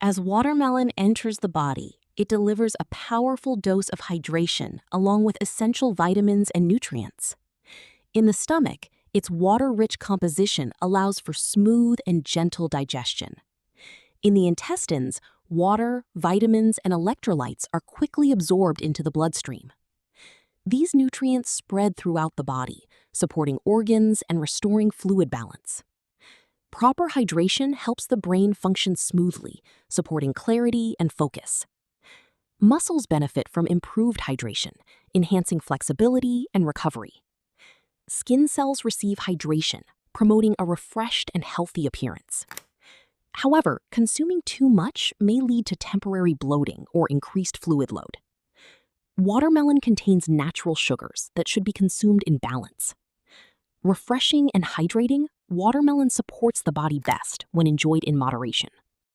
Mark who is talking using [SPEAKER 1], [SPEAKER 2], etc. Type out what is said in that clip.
[SPEAKER 1] As watermelon enters the body, it delivers a powerful dose of hydration along with essential vitamins and nutrients. In the stomach, its water-rich composition allows for smooth and gentle digestion. In the intestines, water, vitamins, and electrolytes are quickly absorbed into the bloodstream. These nutrients spread throughout the body, supporting organs and restoring fluid balance. Proper hydration helps the brain function smoothly, supporting clarity and focus. Muscles benefit from improved hydration, enhancing flexibility and recovery. Skin cells receive hydration, promoting a refreshed and healthy appearance. However, consuming too much may lead to temporary bloating or increased fluid load. Watermelon contains natural sugars that should be consumed in balance. Refreshing and hydrating, watermelon supports the body best when enjoyed in moderation.